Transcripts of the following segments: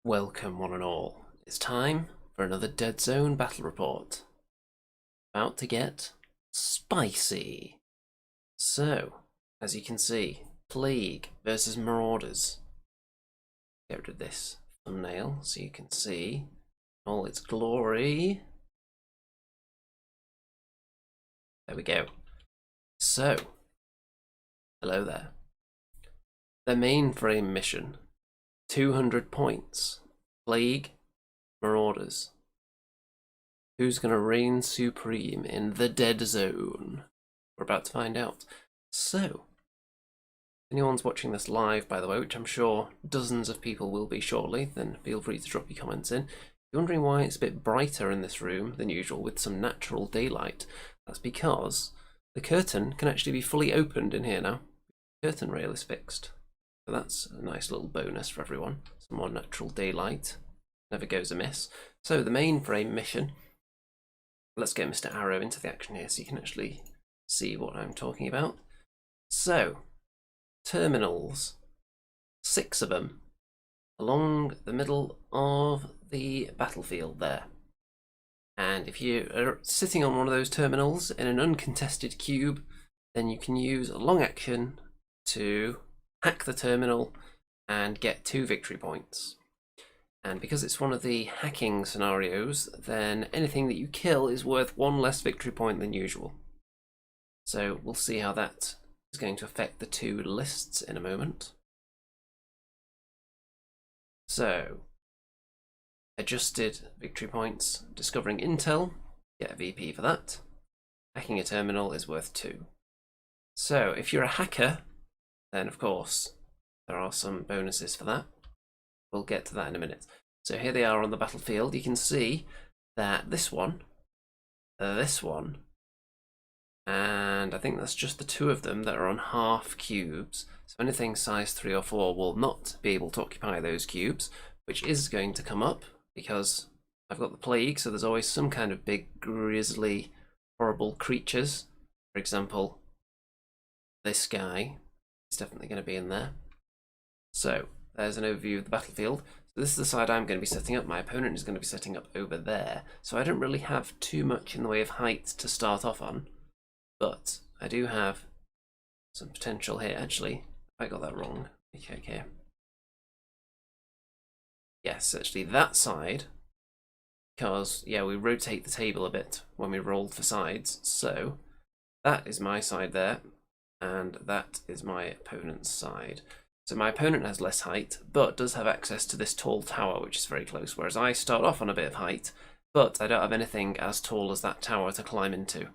Welcome one and all. It's time for another Deadzone battle report. About to get spicy. So, as you can see, Plague versus Marauders. Get rid of this thumbnail so you can see all its glory. There we go. So, hello there. The Mainframe mission. 200 points. Plague, Marauders. Who's going to reign supreme in the Deadzone? We're about to find out. So, if anyone's watching this live, by the way, which I'm sure dozens of people will be shortly, then feel free to drop your comments in. If you're wondering why it's a bit brighter in this room than usual with some natural daylight, that's because the curtain can actually be fully opened in here now. The curtain rail is fixed. So that's a nice little bonus for everyone. Some more natural daylight. Never goes amiss. So the Mainframe mission. Let's get Mr. Arrow into the action here so you can actually see what I'm talking about. So, terminals. 6 of them along the middle of the battlefield there. And if you are sitting on one of those terminals in an uncontested cube, then you can use a long action to hack the terminal and get 2 victory points. And because it's one of the hacking scenarios, then anything that you kill is worth 1 less victory point than usual. So we'll see how that is going to affect the 2 lists in a moment. So, adjusted victory points, discovering intel, get a VP for that. Hacking a terminal is worth 2. So if you're a hacker, then of course there are some bonuses for that. We'll get to that in a minute. So here they are on the battlefield. You can see that this one, and I think that's just the 2 of them that are on half cubes. So anything size 3 or 4 will not be able to occupy those cubes, which is going to come up because I've got the plague, so there's always some kind of big, grisly, horrible creatures. For example, this guy. It's definitely going to be in there. So there's an overview of the battlefield. So this is the side I'm going to be setting up. My opponent is going to be setting up over there. So I don't really have too much in the way of height to start off on, but I do have some potential here. Actually, I got that wrong. Okay. Yes, actually that side, because yeah, we rotate the table a bit when we rolled for sides. So that is my side there. And that is my opponent's side. So my opponent has less height, but does have access to this tall tower, which is very close, whereas I start off on a bit of height, but I don't have anything as tall as that tower to climb into.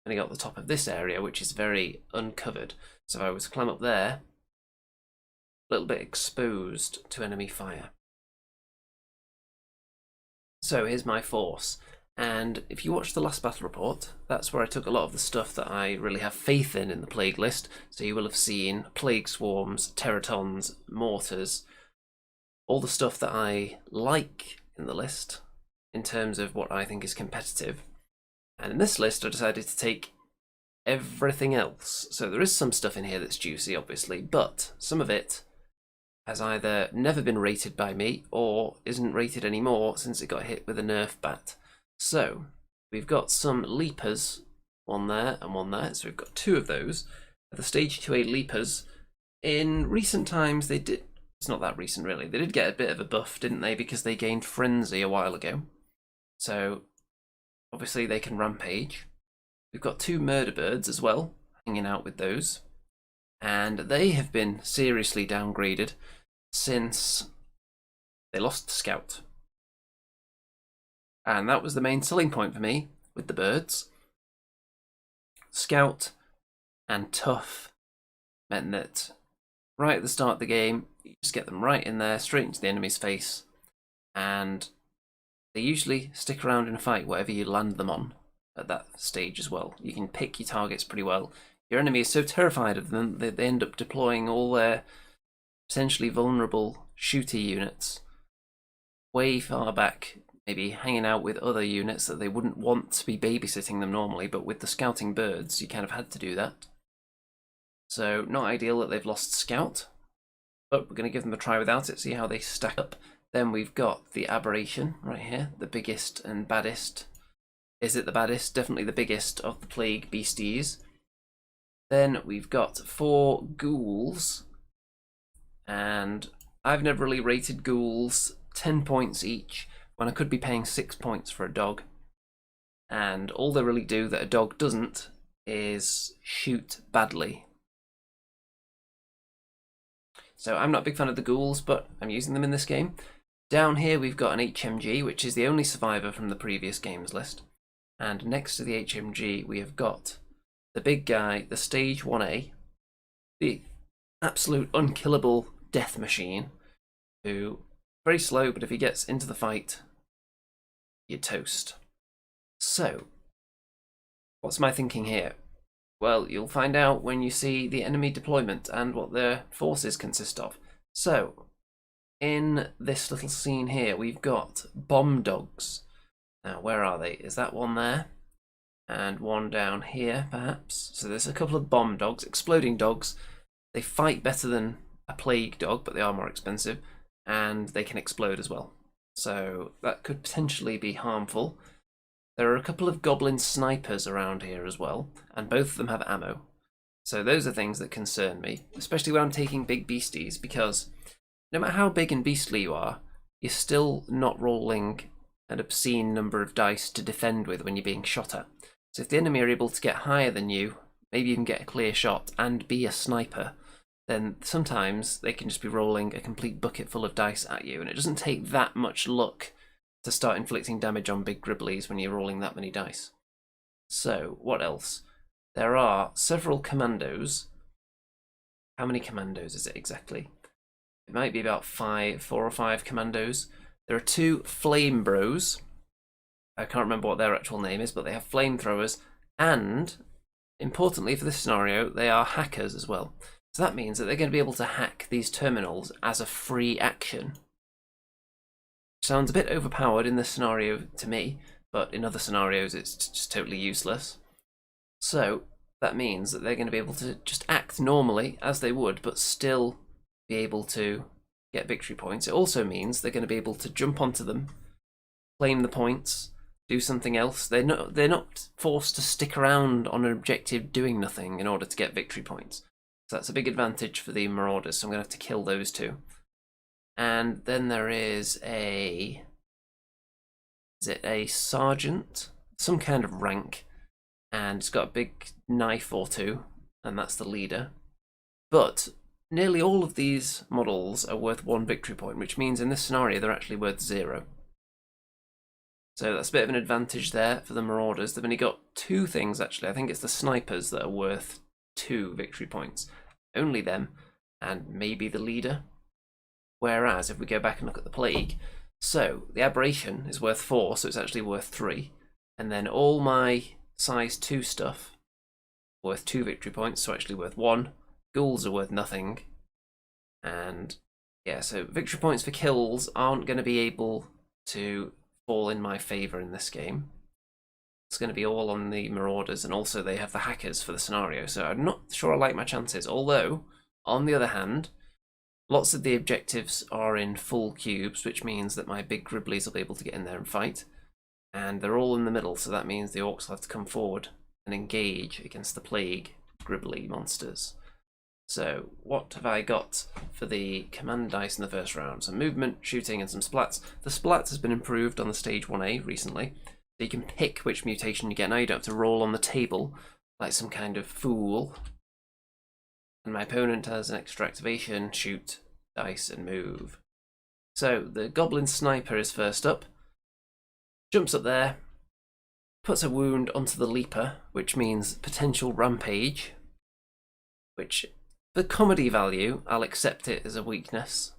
And I got the top of this area, which is very uncovered. So if I was to climb up there, a little bit exposed to enemy fire. So here's my force. And if you watch the last battle report, that's where I took a lot of the stuff that I really have faith in the plague list. So you will have seen plague swarms, terratons, mortars, all the stuff that I like in the list in terms of what I think is competitive. And in this list I decided to take everything else. So there is some stuff in here that's juicy, obviously, but some of it has either never been rated by me or isn't rated anymore since it got hit with a nerf bat. So we've got some leapers, one there and one there, so we've got 2 of those. The stage 2A leapers, in recent times they did, it's not that recent really, they did get a bit of a buff, didn't they, because they gained frenzy a while ago. So obviously they can rampage. We've got 2 murder birds as well, hanging out with those, and they have been seriously downgraded since they lost Scout. And that was the main selling point for me with the birds. Scout and Tough meant that right at the start of the game, you just get them right in there, straight into the enemy's face, and they usually stick around in a fight wherever you land them on at that stage as well. You can pick your targets pretty well. Your enemy is so terrified of them that they end up deploying all their potentially vulnerable shooter units way far back, maybe hanging out with other units that they wouldn't want to be babysitting them normally, but with the scouting birds you kind of had to do that. So not ideal that they've lost Scout, but we're going to give them a try without it, see how they stack up. Then we've got the Aberration right here, the biggest and baddest. Is it the baddest? Definitely the biggest of the plague beasties. Then we've got 4 ghouls, and I've never really rated ghouls 10 points each when I could be paying 6 points for a dog. And all they really do that a dog doesn't is shoot badly. So I'm not a big fan of the ghouls, but I'm using them in this game. Down here we've got an HMG, which is the only survivor from the previous games list. And next to the HMG we have got the big guy, the stage 1A, the absolute unkillable death machine, who very slow, but if he gets into the fight, you're toast. So, what's my thinking here? Well, you'll find out when you see the enemy deployment and what their forces consist of. So, in this little scene here, we've got bomb dogs. Now, where are they? Is that one there? And one down here, perhaps. So there's a couple of bomb dogs, exploding dogs. They fight better than a plague dog, but they are more expensive, and they can explode as well. So that could potentially be harmful. There are a couple of goblin snipers around here as well, and both of them have ammo. So those are things that concern me, especially when I'm taking big beasties, because no matter how big and beastly you are, you're still not rolling an obscene number of dice to defend with when you're being shot at. So if the enemy are able to get higher than you, maybe even get a clear shot and be a sniper, then sometimes they can just be rolling a complete bucket full of dice at you, and it doesn't take that much luck to start inflicting damage on big gribblies when you're rolling that many dice. So, what else? There are several commandos. How many commandos is it exactly? It might be about 4 or 5 commandos. There are 2 flame bros. I can't remember what their actual name is, but they have flamethrowers, and importantly for this scenario, they are hackers as well. So that means that they're going to be able to hack these terminals as a free action. Sounds a bit overpowered in this scenario to me, but in other scenarios it's just totally useless. So that means that they're going to be able to just act normally as they would, but still be able to get victory points. It also means they're going to be able to jump onto them, claim the points, do something else. They're not forced to stick around on an objective doing nothing in order to get victory points. So that's a big advantage for the Marauders, so I'm going to have to kill those 2. And then there is a sergeant, some kind of rank, and it's got a big knife or 2, and that's the leader. But nearly all of these models are worth 1 victory point, which means in this scenario they're actually worth 0. So that's a bit of an advantage there for the Marauders. They've only got 2 things actually. I think it's the snipers that are worth 2 victory points. Only them, and maybe the leader. Whereas if we go back and look at the plague, so the Aberration is worth 4, so it's actually worth 3. And then all my size 2 stuff worth 2 victory points, so actually worth 1. Ghouls are worth nothing. And yeah, so victory points for kills aren't going to be able to fall in my favour in this game. It's going to be all on the Marauders, and also they have the hackers for the scenario, so I'm not sure I like my chances. Although, on the other hand, lots of the objectives are in full cubes, which means that my big gribblies will be able to get in there and fight. And they're all in the middle, so that means the orcs will have to come forward and engage against the plague gribbly monsters. So, what have I got for the command dice in the first round? Some movement, shooting, and some splats. The splats has been improved on the stage 1A recently. So you can pick which mutation you get. Now you don't have to roll on the table like some kind of fool. And my opponent has an extra activation, shoot, dice, and move. So the Goblin Sniper is first up. Jumps up there, puts a wound onto the Leaper, which means potential rampage, which for comedy value, I'll accept it as a weakness.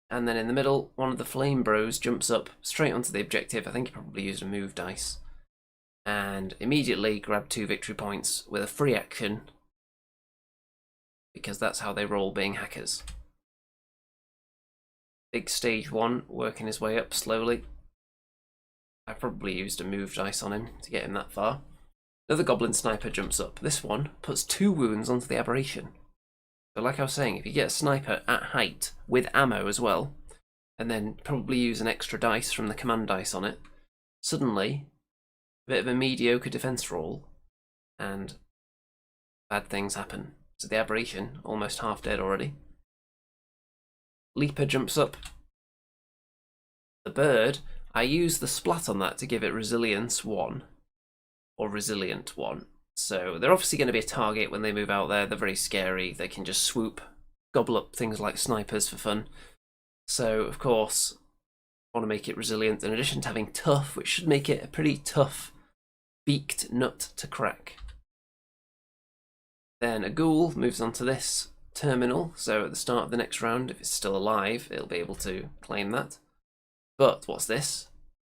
And then in the middle, one of the Flame Bros jumps up straight onto the objective. I think he probably used a move dice. And immediately grabbed 2 victory points with a free action, because that's how they roll being hackers. Big stage 1 working his way up slowly. I probably used a move dice on him to get him that far. Another Goblin Sniper jumps up. This one puts 2 wounds onto the Aberration. But like I was saying, if you get a sniper at height with ammo as well, and then probably use an extra dice from the command dice on it, suddenly a bit of a mediocre defense roll and bad things happen. So the Aberration, almost half dead already. Leaper jumps up. The bird, I use the splat on that to give it resilience 1, or resilient 1. So they're obviously going to be a target when they move out there. They're very scary. They can just swoop, gobble up things like snipers for fun. So, of course, I want to make it resilient in addition to having tough, which should make it a pretty tough beaked nut to crack. Then a ghoul moves on to this terminal, so at the start of the next round, if it's still alive, it'll be able to claim that. But what's this?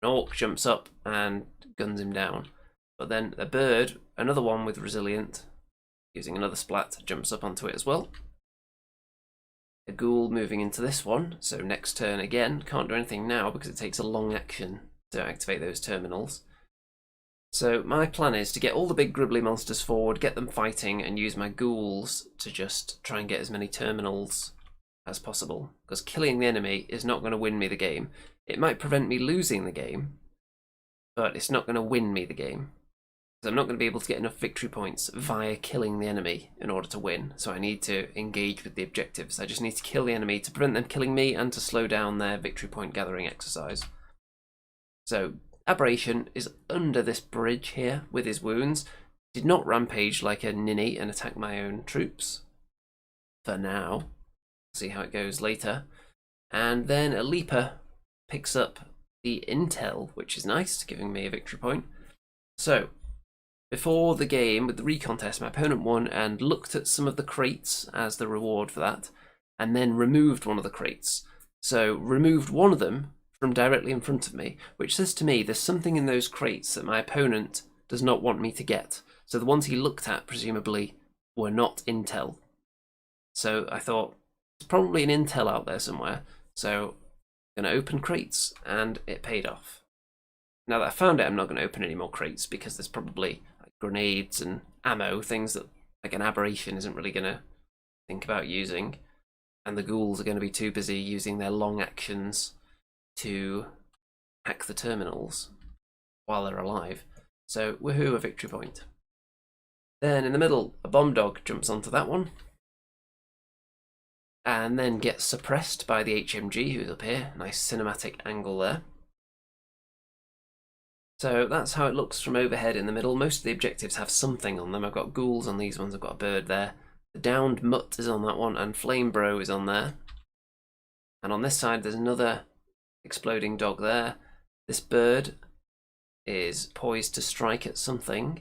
An orc jumps up and guns him down. But then a bird, another one with resilient, using another splat, jumps up onto it as well. A ghoul moving into this one, so next turn again, can't do anything now because it takes a long action to activate those terminals. So my plan is to get all the big gribbly monsters forward, get them fighting, and use my ghouls to just try and get as many terminals as possible. Because killing the enemy is not going to win me the game. It might prevent me losing the game, but it's not going to win me the game. Because I'm not going to be able to get enough victory points via killing the enemy in order to win. So I need to engage with the objectives. I just need to kill the enemy to prevent them killing me and to slow down their victory point gathering exercise. So Aberration is under this bridge here with his wounds. Did not rampage like a ninny and attack my own troops. For now. See how it goes later. And then a leaper picks up the intel, which is nice, giving me a victory point. So, before the game, with the recontest, my opponent won and looked at some of the crates as the reward for that, and then removed one of the crates. So, removed one of them from directly in front of me, which says to me there's something in those crates that my opponent does not want me to get. So the ones he looked at, presumably, were not intel. So I thought, there's probably an intel out there somewhere, so I'm going to open crates, and it paid off. Now that I found it, I'm not going to open any more crates, because there's probably like grenades and ammo, things that like an Aberration isn't really going to think about using, and the ghouls are going to be too busy using their long actions to hack the terminals while they're alive. So, woohoo, a victory point. Then in the middle, a bomb dog jumps onto that one, and then gets suppressed by the HMG who's up here. Nice cinematic angle there. So that's how it looks from overhead in the middle. Most of the objectives have something on them. I've got ghouls on these ones, I've got a bird there. The downed mutt is on that one, and Flame Bro is on there. And on this side there's another exploding dog there. This bird is poised to strike at something.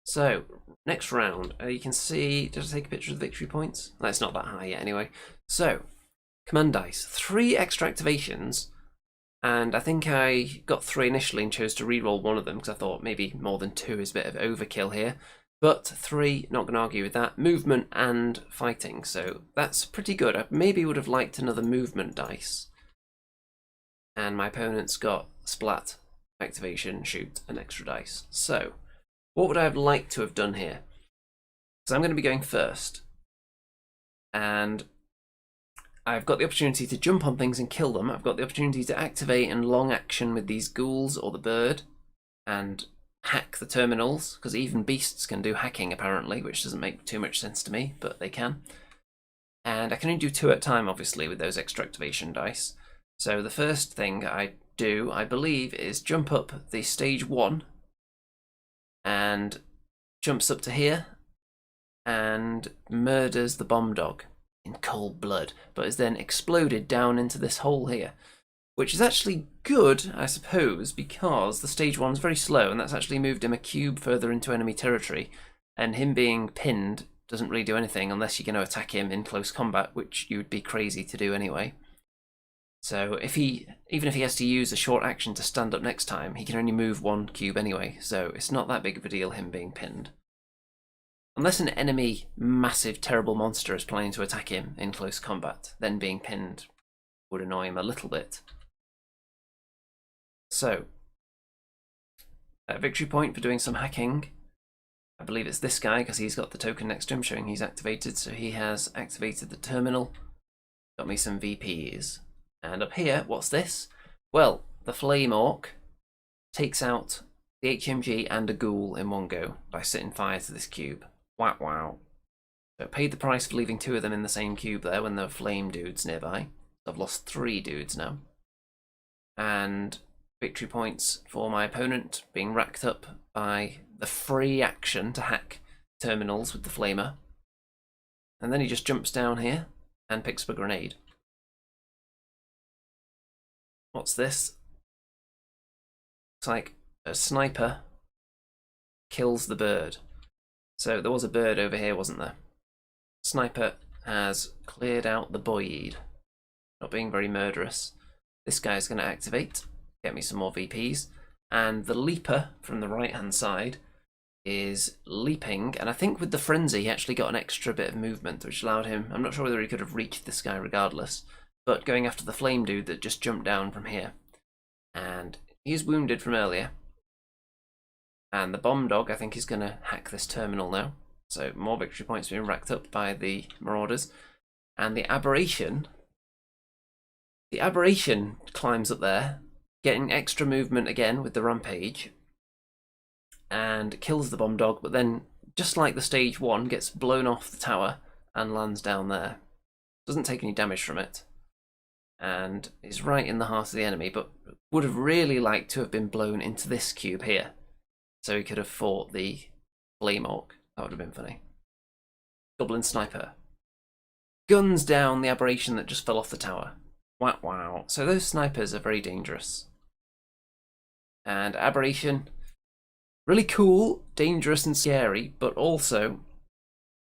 So, next round, you can see, did I take a picture of the victory points? No, it's not that high yet anyway. So, command dice, 3 extra activations, and I think I got 3 initially and chose to reroll one of them because I thought maybe more than 2 is a bit of overkill here. But 3, not going to argue with that, movement and fighting, so that's pretty good. I maybe would have liked another movement dice. And my opponent's got splat, activation, shoot, and extra dice. So, what would I have liked to have done here? So I'm going to be going first. And I've got the opportunity to jump on things and kill them. I've got the opportunity to activate and long action with these ghouls or the bird. And hack the terminals, because even beasts can do hacking apparently, which doesn't make too much sense to me, but they can. And I can only do 2 at a time, obviously, with those extra activation dice. So the first thing I do, I believe, is jump up the stage 1 and jumps up to here and murders the bomb dog in cold blood, but is then exploded down into this hole here, which is actually good, I suppose, because the stage 1's very slow, and that's actually moved him a cube further into enemy territory, and him being pinned doesn't really do anything unless you're going to attack him in close combat, which you would be crazy to do anyway. So even if he has to use a short action to stand up next time, he can only move 1 cube anyway, so it's not that big of a deal him being pinned. Unless an enemy massive terrible monster is planning to attack him in close combat, then being pinned would annoy him a little bit. So, a victory point for doing some hacking. I believe it's this guy because he's got the token next to him showing he's activated. So he has activated the terminal. Got me some VPs. And up here, what's this? Well, the Flame Orc takes out the HMG and a ghoul in one go by setting fire to this cube. Wow, wow. So I paid the price for leaving 2 of them in the same cube there when there were flame dudes nearby. So I've lost 3 dudes now. And victory points for my opponent being racked up by the free action to hack terminals with the flamer. And then he just jumps down here and picks up a grenade. What's this? Looks like a sniper kills the bird. So there was a bird over here, wasn't there? Sniper has cleared out the boyd. Not being very murderous. This guy's going to activate, get me some more VPs. And the leaper from the right hand side is leaping, and I think with the frenzy he actually got an extra bit of movement which allowed him, I'm not sure whether he could have reached this guy regardless, but going after the flame dude that just jumped down from here. And he's wounded from earlier. And the bomb dog I think is going to hack this terminal now. So more victory points being racked up by the Marauders. And the Aberration climbs up there, getting extra movement again with the rampage, and kills the bomb dog, but then, just like the stage 1, gets blown off the tower and lands down there. Doesn't take any damage from it, and is right in the heart of the enemy, but would have really liked to have been blown into this cube here, so he could have fought the Flame Orc. That would have been funny. Goblin Sniper guns down the Aberration that just fell off the tower. Wow, wow. So those snipers are very dangerous. And Aberration, really cool, dangerous and scary, but also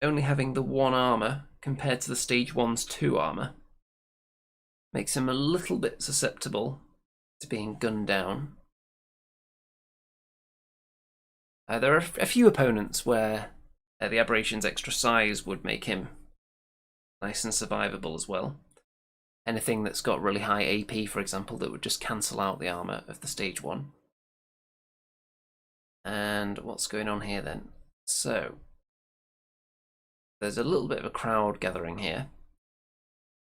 only having the 1 armor compared to the stage 1's 2 armor makes him a little bit susceptible to being gunned down. There are a few opponents where the Aberration's extra size would make him nice and survivable as well. Anything that's got really high AP, for example, that would just cancel out the armor of the stage 1. And what's going on here then? So, there's a little bit of a crowd gathering here.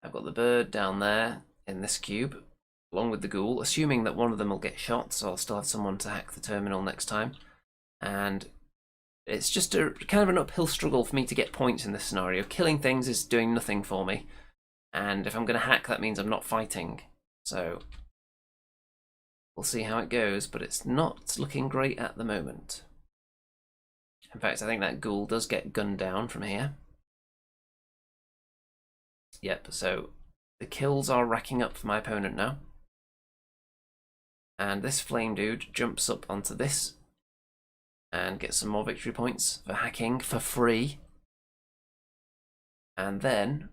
I've got the bird down there in this cube, along with the ghoul, assuming that one of them will get shot, so I'll still have someone to hack the terminal next time. And it's just a kind of an uphill struggle for me to get points in this scenario. Killing things is doing nothing for me, and if I'm going to hack, that means I'm not fighting. So we'll see how it goes, but it's not looking great at the moment. In fact, I think that ghoul does get gunned down from here. Yep, so the kills are racking up for my opponent now. And this flame dude jumps up onto this and gets some more victory points for hacking for free. And then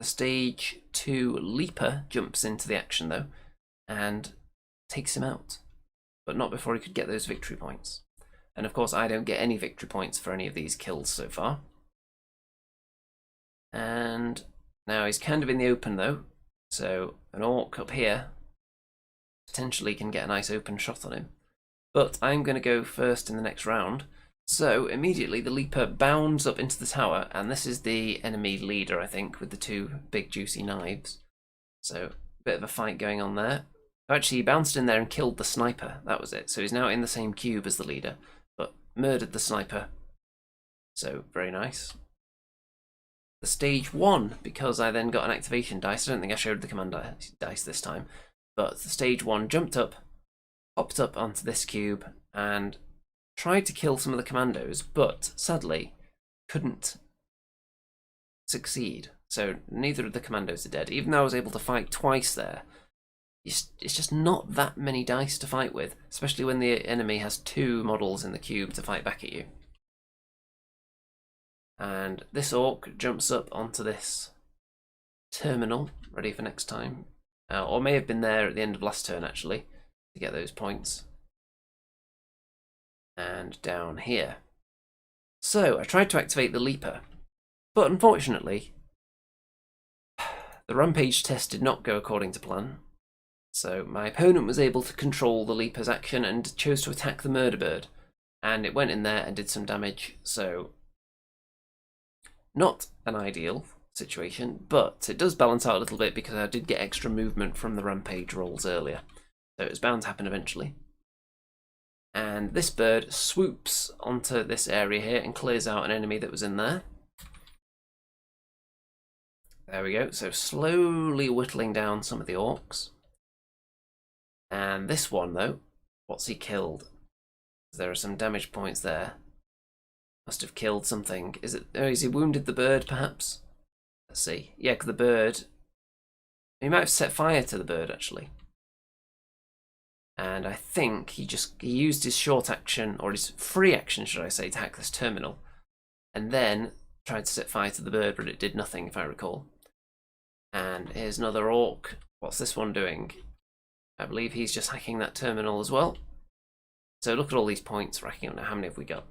the stage 2 leaper jumps into the action though and takes him out, but not before he could get those victory points. And of course I don't get any victory points for any of these kills so far. And now he's kind of in the open though, so an orc up here potentially can get a nice open shot on him. But I'm going to go first in the next round. So immediately the leaper bounds up into the tower, and this is the enemy leader, I think, with the 2 big juicy knives. So a bit of a fight going on there. Actually, he bounced in there and killed the sniper. That was it. So he's now in the same cube as the leader, but murdered the sniper. So very nice. The stage 1, because I then got an activation dice. I don't think I showed the command dice this time, but the stage 1 jumped up, hopped up onto this cube, and tried to kill some of the commandos, but sadly couldn't succeed. So neither of the commandos are dead, even though I was able to fight twice there. It's just not that many dice to fight with, especially when the enemy has 2 models in the cube to fight back at you. And this orc jumps up onto this terminal, ready for next time. Or may have been there at the end of last turn, actually, to get those points. And down here. So, I tried to activate the leaper, but unfortunately, the rampage test did not go according to plan. So, my opponent was able to control the leaper's action and chose to attack the murder bird. and it went in there and did some damage, so not an ideal situation, but it does balance out a little bit because I did get extra movement from the rampage rolls earlier, so it was bound to happen eventually. And this bird swoops onto this area here and clears out an enemy that was in there. There we go, so slowly whittling down some of the orcs. And this one though, what's he killed? There are some damage points there. Must have killed something. Is he wounded the bird perhaps? Let's see. Yeah, because the bird, he might have set fire to the bird actually. And I think he used his short action, or his free action should I say, to hack this terminal. And then tried to set fire to the bird, but it did nothing if I recall. And here's another orc. What's this one doing? I believe he's just hacking that terminal as well. So look at all these points racking up now. How many have we got?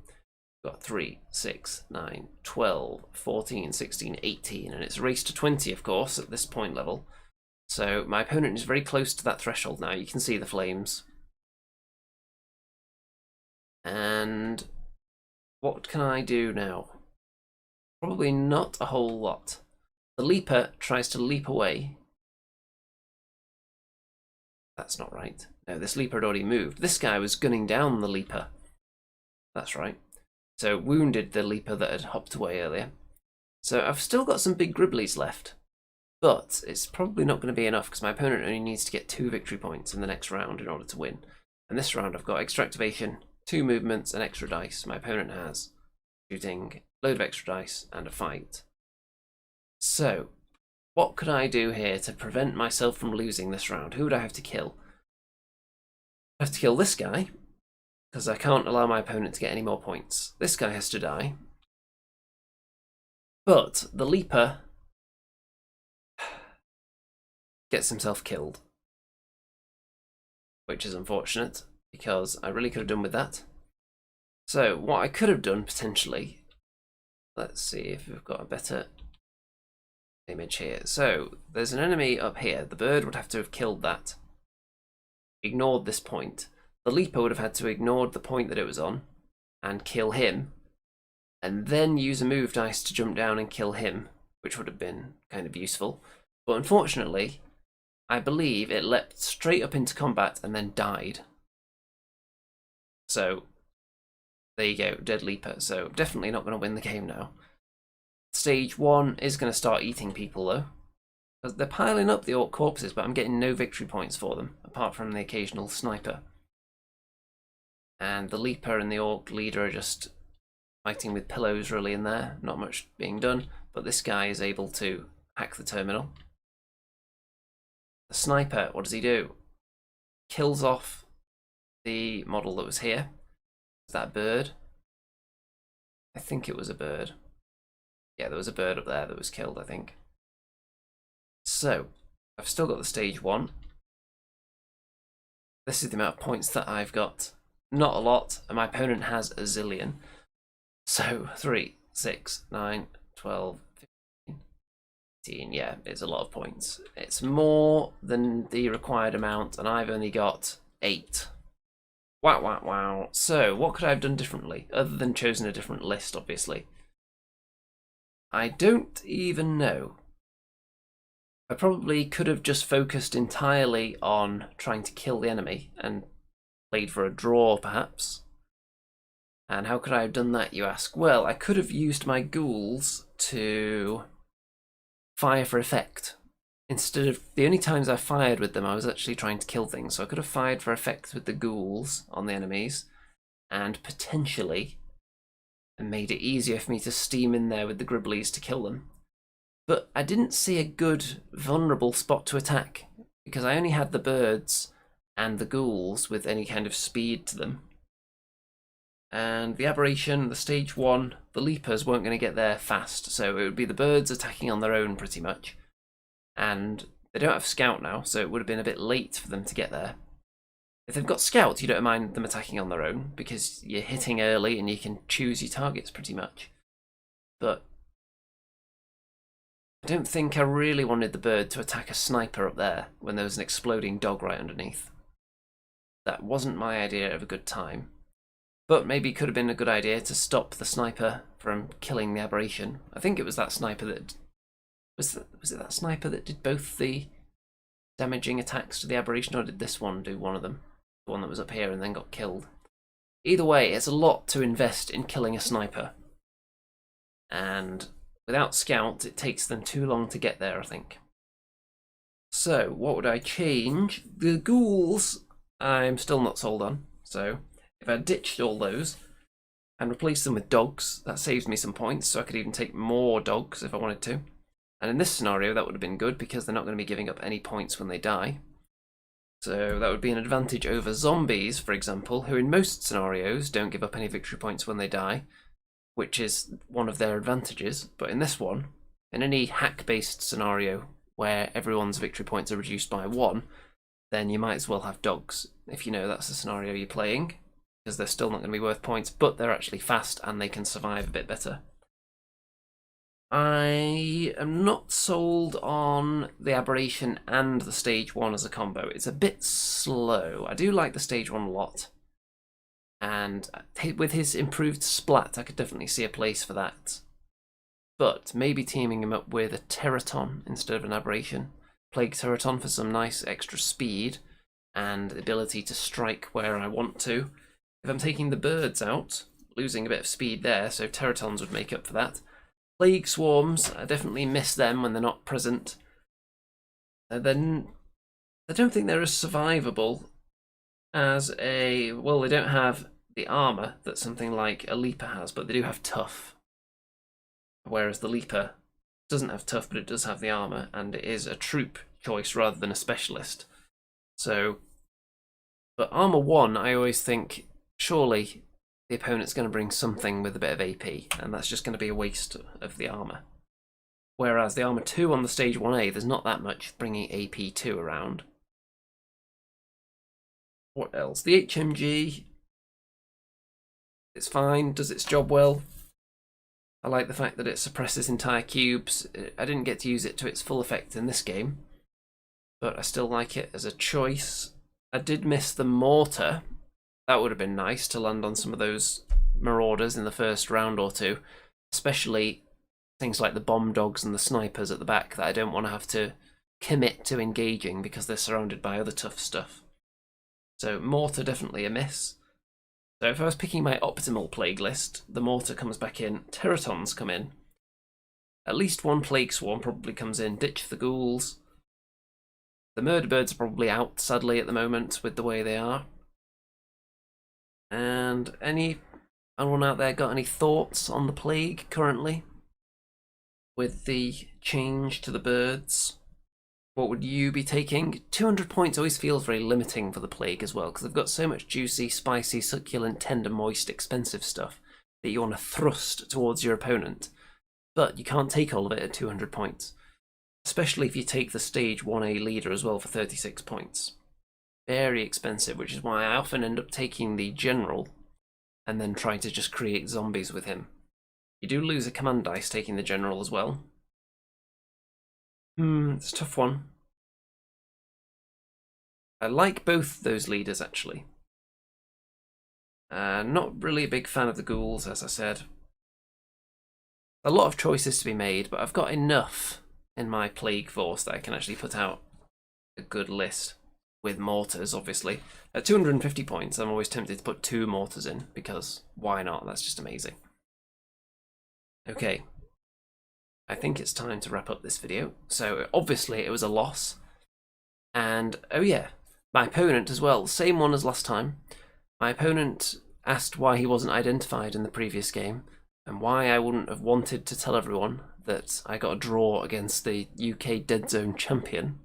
We've got 3, 6, 9, 12, 14, 16, 18, and it's race to 20 of course at this point level. So my opponent is very close to that threshold now. You can see the flames. And what can I do now? Probably not a whole lot. The leaper tries to leap away. That's not right. No, this leaper had already moved. This guy was gunning down the leaper. That's right. So wounded the leaper that had hopped away earlier. So I've still got some big gribblies left. But it's probably not going to be enough because my opponent only needs to get 2 victory points in the next round in order to win. And this round I've got extra activation, 2 movements and extra dice. My opponent has shooting, load of extra dice and a fight. So what could I do here to prevent myself from losing this round? Who would I have to kill? I have to kill this guy because I can't allow my opponent to get any more points. This guy has to die. But the leaper gets himself killed, which is unfortunate because I really could have done with that. So what I could have done potentially, let's see if we've got a better image here. So there's an enemy up here. The bird would have to have killed that, ignored this point. The leaper would have had to ignore the point that it was on and kill him, and then use a move dice to jump down and kill him, which would have been kind of useful. But unfortunately, I believe it leapt straight up into combat and then died. So there you go, dead leaper. So definitely not going to win the game now. Stage 1 is going to start eating people though. Because they're piling up the orc corpses, but I'm getting no victory points for them, apart from the occasional sniper. And the leaper and the orc leader are just fighting with pillows really in there, not much being done. But this guy is able to hack the terminal. The sniper, what does he do? Kills off the model that was here. Is that a bird? I think it was a bird. Yeah, there was a bird up there that was killed, I think. So, I've still got the stage 1. This is the amount of points that I've got. Not a lot, and my opponent has a zillion. So, 3, 6, 9, 12, 15, yeah, it's a lot of points. It's more than the required amount, and I've only got 8. Wow, wow, wow. So, what could I have done differently, other than chosen a different list, obviously? I don't even know. I probably could have just focused entirely on trying to kill the enemy, and played for a draw, perhaps. And how could I have done that, you ask? Well, I could have used my ghouls to fire for effect. Instead of the only times I fired with them, I was actually trying to kill things. So I could have fired for effect with the ghouls on the enemies, and potentially made it easier for me to steam in there with the gribblies to kill them. But I didn't see a good vulnerable spot to attack, because I only had the birds and the ghouls with any kind of speed to them. And the Aberration, the stage 1, the leapers weren't going to get there fast, so it would be the birds attacking on their own pretty much. And they don't have scout now, so it would have been a bit late for them to get there. If they've got scout, you don't mind them attacking on their own, because you're hitting early and you can choose your targets pretty much. But I don't think I really wanted the bird to attack a sniper up there when there was an exploding dog right underneath. That wasn't my idea of a good time. But maybe it could have been a good idea to stop the sniper from killing the Aberration. I think it was that sniper that... Was it that sniper that did both the damaging attacks to the Aberration, or did this one do one of them? The one that was up here and then got killed. Either way, it's a lot to invest in killing a sniper. And without scouts, it takes them too long to get there, I think. So, what would I change? The ghouls, I'm still not sold on. So, if I ditched all those and replaced them with dogs, that saves me some points, so I could even take more dogs if I wanted to. And in this scenario, that would have been good because they're not going to be giving up any points when they die. So that would be an advantage over zombies, for example, who in most scenarios don't give up any victory points when they die, which is one of their advantages. But in this one, in any hack-based scenario where everyone's victory points are reduced by 1, then you might as well have dogs, if you know that's the scenario you're playing, because they're still not going to be worth points, but they're actually fast and they can survive a bit better. I am not sold on the Aberration and the Stage 1 as a combo. It's a bit slow. I do like the Stage 1 a lot. And with his improved splat, I could definitely see a place for that. But maybe teaming him up with a Teraton instead of an Aberration. Plague Teraton for some nice extra speed and the ability to strike where I want to. If I'm taking the birds out, losing a bit of speed there, so Teratons would make up for that. Plague Swarms, I definitely miss them when they're not present. Then I don't think they're as survivable as a... Well, they don't have the armour that something like a Leaper has, but they do have tough. Whereas the Leaper doesn't have tough, but it does have the armour, and it is a troop choice rather than a specialist. So, but Armour 1, I always think, surely the opponent's going to bring something with a bit of AP, and that's just going to be a waste of the armour. Whereas the Armour 2 on the Stage 1A, there's not that much bringing AP2 around. What else? The HMG, it's fine, does its job well. I like the fact that it suppresses entire cubes. I didn't get to use it to its full effect in this game, but I still like it as a choice. I did miss the mortar. That would have been nice to land on some of those Marauders in the first round or two, especially things like the bomb dogs and the snipers at the back that I don't want to have to commit to engaging because they're surrounded by other tough stuff. So mortar definitely a miss. So if I was picking my optimal plague list, the mortar comes back in, Teratons come in, at least one plague swarm probably comes in, ditch the ghouls. The murder birds are probably out, sadly, at the moment with the way they are. And anyone out there got any thoughts on the plague currently? With the change to the birds? What would you be taking? 200 points always feels very limiting for the plague as well, because they've got so much juicy, spicy, succulent, tender, moist, expensive stuff that you want to thrust towards your opponent. But you can't take all of it at 200 points. Especially if you take the Stage 1A leader as well for 36 points. Very expensive, which is why I often end up taking the general and then try to just create zombies with him. You do lose a command dice taking the general as well. It's a tough one. I like both those leaders, actually. Not really a big fan of the ghouls, as I said. A lot of choices to be made, but I've got enough in my plague force that I can actually put out a good list. With mortars, obviously. At 250 points, I'm always tempted to put 2 mortars in, because why not? That's just amazing. Okay. I think it's time to wrap up this video. So, obviously, it was a loss. And, oh yeah, my opponent as well. Same one as last time. My opponent asked why he wasn't identified in the previous game, and why I wouldn't have wanted to tell everyone that I got a draw against the UK Deadzone champion.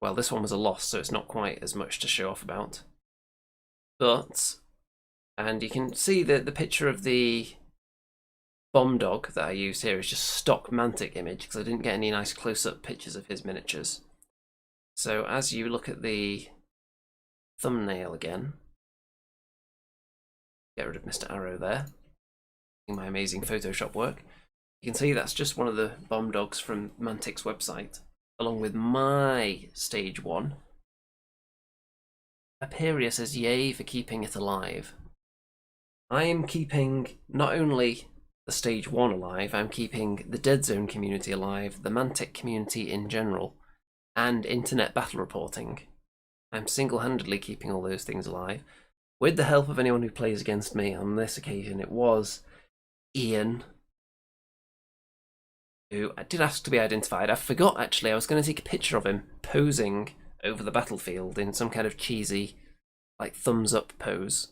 Well, this one was a loss, so it's not quite as much to show off about. But, and you can see that the picture of the bomb dog that I used here is just stock Mantic image, because I didn't get any nice close-up pictures of his miniatures. So as you look at the thumbnail again, get rid of Mr. Arrow there, my amazing Photoshop work, you can see that's just one of the bomb dogs from Mantic's website, along with my Stage 1, Aperia says, yay for keeping it alive. I am keeping not only the Stage 1 alive, I'm keeping the Deadzone community alive, the Mantic community in general, and internet battle reporting. I'm single-handedly keeping all those things alive. With the help of anyone who plays against me. On this occasion, it was Ian, who did ask to be identified. I forgot, actually. I was going to take a picture of him posing over the battlefield in some kind of cheesy, like, thumbs-up pose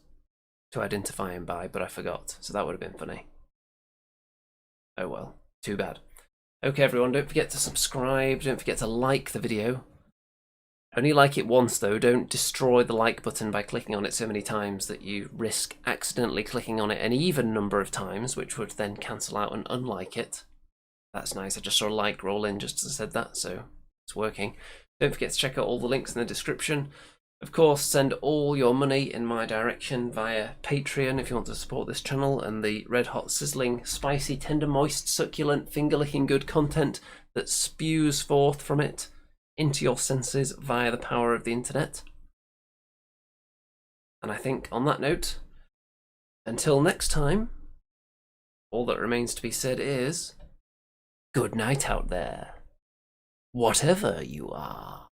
to identify him by, but I forgot. So that would have been funny. Oh well, too bad. Okay, everyone, don't forget to subscribe. Don't forget to like the video. Only like it once, though. Don't destroy the like button by clicking on it so many times that you risk accidentally clicking on it an even number of times, which would then cancel out and unlike it. That's nice. I just saw a like roll in just as I said that, so it's working. Don't forget to check out all the links in the description. Of course, send all your money in my direction via Patreon if you want to support this channel and the red hot, sizzling, spicy, tender, moist, succulent, finger-licking good content that spews forth from it into your senses via the power of the internet. And I think on that note, until next time, all that remains to be said is, good night out there, whatever you are.